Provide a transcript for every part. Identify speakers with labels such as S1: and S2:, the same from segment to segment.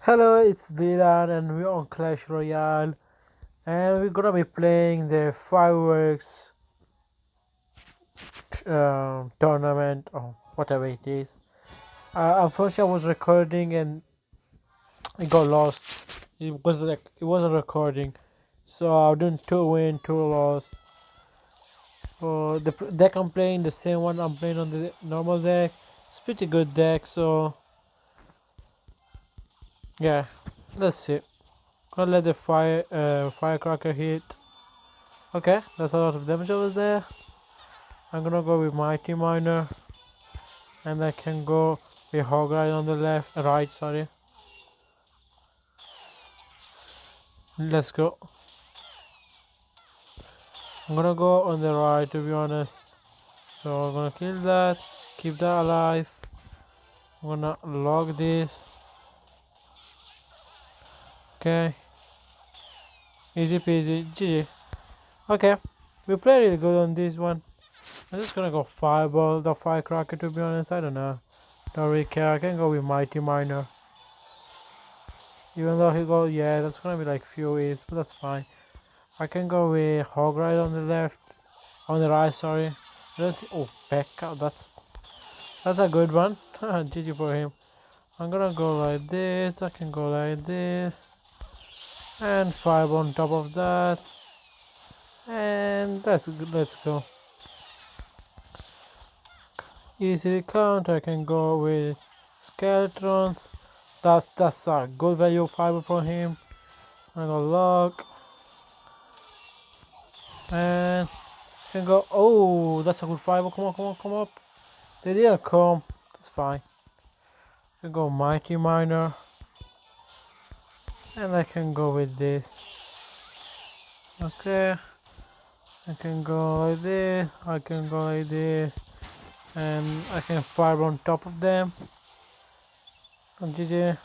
S1: Hello, it's Dylan, and we're on Clash Royale, and we're gonna be playing the fireworks tournament or whatever it is. Unfortunately, I was recording and it got lost. It wasn't recording, so I didn't two win, two loss. The deck I'm playing, the same one I'm playing on the normal deck. It's pretty good deck, so yeah. Let's see. Gonna let the firecracker hit. Okay, that's a lot of damage over there. I'm gonna go with Mighty Miner, and I can go with Hogeye on the right, sorry. Let's go. I'm gonna go on the right, to be honest. So I'm gonna kill that, keep that alive. I'm gonna log this. Okay, easy peasy, GG. Okay, we play really good on this one. I'm just gonna go Fireball, the Firecracker, to be honest. I don't know. Don't really care. I can go with Mighty Miner. Even though he goes, yeah, that's gonna be like few hits, but that's fine. I can go with Hog Ride on the left, on the right, sorry. Oh, Pekka, that's a good one. GG for him. I'm gonna go like this, I can go like this, and 5 on top of that, and that's good, let's go. Easily count, I can go with Skeletons, that's a good value 5 for him. I'm gonna lock, and can go, oh, that's a good 5, come on, come on, come up. They didn't come, that's fine. I can go Mighty Miner, and I can go with this. Okay, I can go like this, I can go like this, and I can fire on top of them. And GG.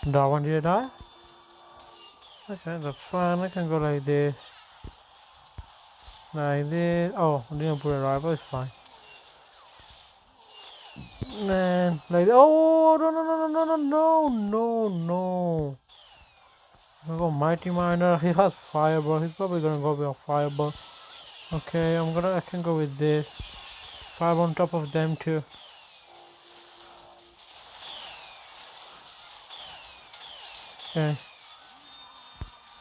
S1: That one did I die? Okay, that's fine. I can go like this, like this. Oh, I didn't put it right, but it's fine. And like, oh, no, no, no, no, no, no, no, no. I'm gonna go Mighty Miner. He has Fireball. He's probably gonna go with a Fireball. Okay, I can go with this. Fire on top of them too. Okay.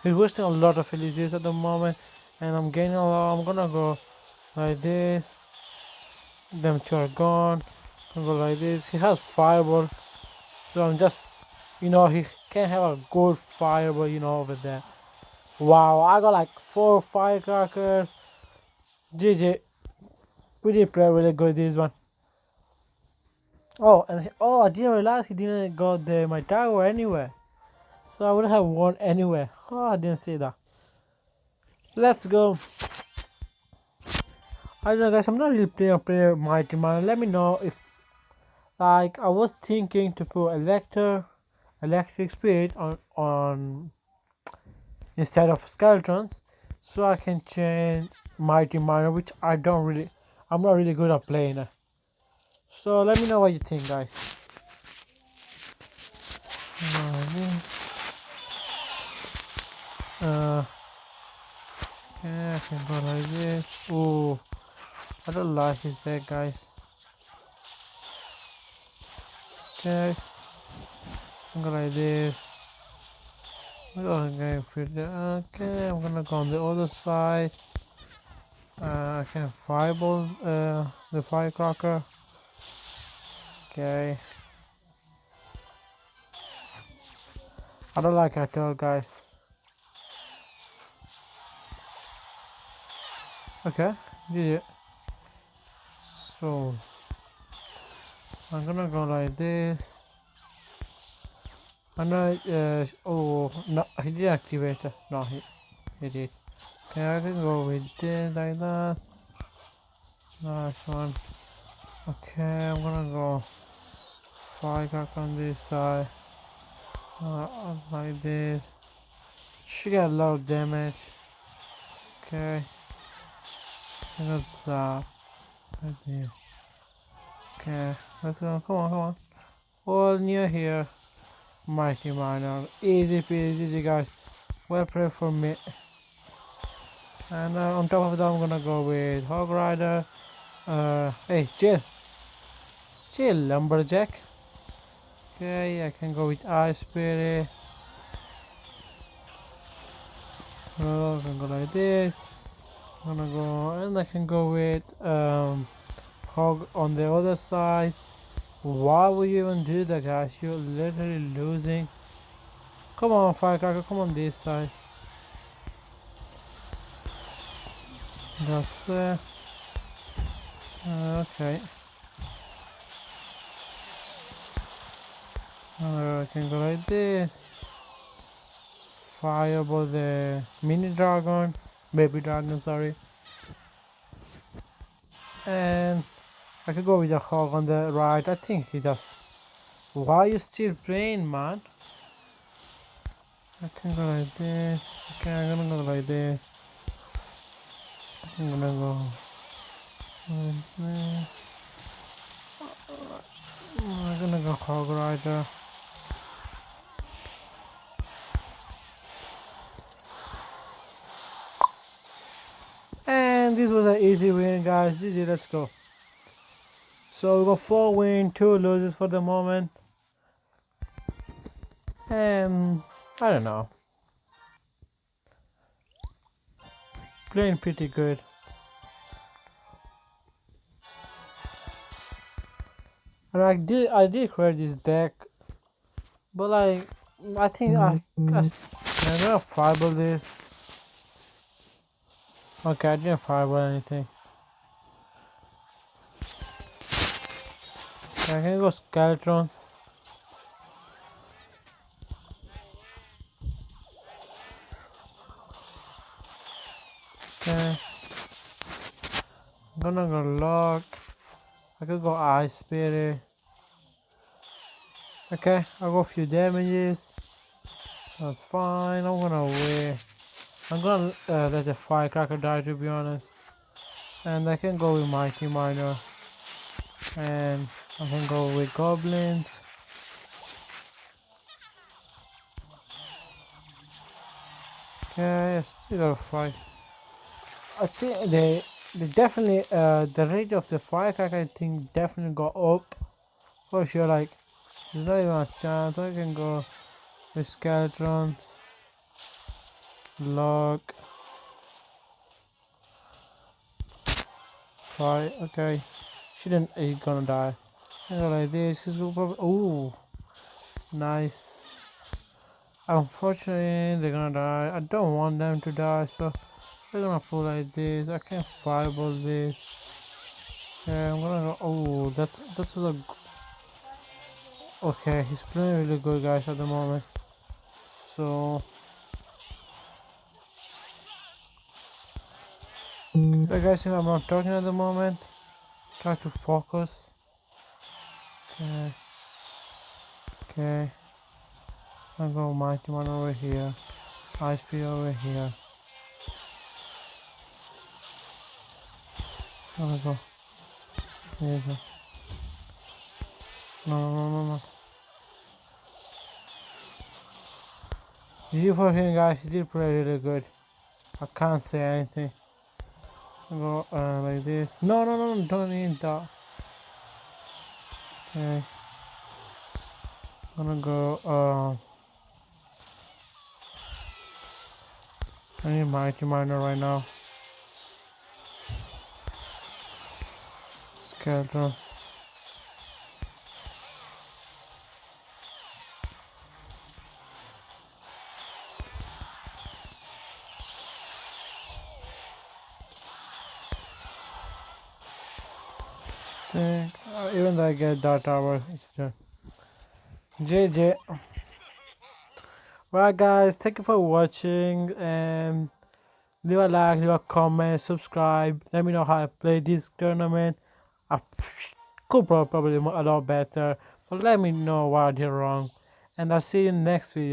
S1: He's wasting a lot of LEDs at the moment, and I'm gaining a lot. I'm gonna go like this. Them two are gone. I'm gonna go like this. He has Fireball, so I'm just, he can have a good Fireball, over there. Wow, I got like 4 firecrackers. GG. We did play really good this one. Oh, I didn't realize he didn't got my tower anywhere. So I would have won anyway. Oh, I didn't see that. Let's go. I don't know, guys. I'm not really playing a player Mighty Man. Let me know if, like, I was thinking to put electric spirit on instead of skeletons, so I can change Mighty Miner, which I'm not really good at playing it. So let me know what you think, guys. Yeah, I can go like this. Oh, I don't like his deck, guys. Okay, I'm going like this. Okay, I'm gonna go on the other side. I can fireball the firecracker. Okay. I don't like it at all, guys. Okay, GG. So I'm gonna go like this. I'm gonna oh no, he didn't activate it. No, he did. Okay, I can go with this like that. Nice one. Okay, I'm gonna go firecracker on this side. Like this. She got a lot of damage. Okay. I got zap. Right there. Okay, let's go. Come on, come on. All near here. Mighty Miner. Easy peasy, easy guys. Well played for me. And on top of that, I'm gonna go with Hog Rider. Hey, chill. Chill, Lumberjack. Okay, I can go with Ice Spirit. I can go like this. I'm gonna go, and I can go with Hog on the other side. Why would you even do that, guys? You're literally losing. Come on, Firecracker, come on this side. That's okay. I can go like this. Fireball the mini dragon, baby dragon, sorry. And I could go with the hog on the right. I think he just. Why are you still playing, man? I can go like this. Okay, I'm gonna go like this. I'm gonna go like this. I'm gonna go hog rider. And this was an easy win, guys. GG, let's go. So we got 4 wins, 2 losses for the moment. And I don't know. Playing pretty good. And I did create this deck, but like I think I'm gonna fireball this. Okay, I didn't fireball anything. I can go Skeletons. Okay. I'm gonna go Lock. I could go Ice Spirit. Okay, I'll go a few damages. That's fine. I'm gonna wait. I'm gonna let the Firecracker die, to be honest. And I can go with Mighty Miner. And I can go with Goblins. Okay, I still got a fight. I think they definitely the rate of the Firecracker, I think, definitely got up for sure. Like there's not even a chance. I can go with Skeletons, Lock, fight. Okay, shouldn't he's gonna die. I go like this. He's gonna probably. Ooh, nice. Unfortunately, they're gonna die. I don't want them to die, so we're gonna pull like this. I can fireball this. Yeah, I'm gonna go. Oh, that's a. Okay, he's playing really good, guys, at the moment. So, guys, if I'm not talking at the moment, try to focus. Okay, okay. I'll go Mighty One over here, Ice Speed over here. I'm gonna go. There you go. No. You for him, guys. He did play really good. I can't say anything. I'll go like this. No, don't need that. Okay. I'm gonna go. I need Mighty Miner right now. Skeletons. Even though I get that tower, it's just JJ. Right, guys, thank you for watching, and leave a like, leave a comment, subscribe. Let me know how I play this tournament. I could probably a lot better, but let me know what I did wrong, and I'll see you in the next video.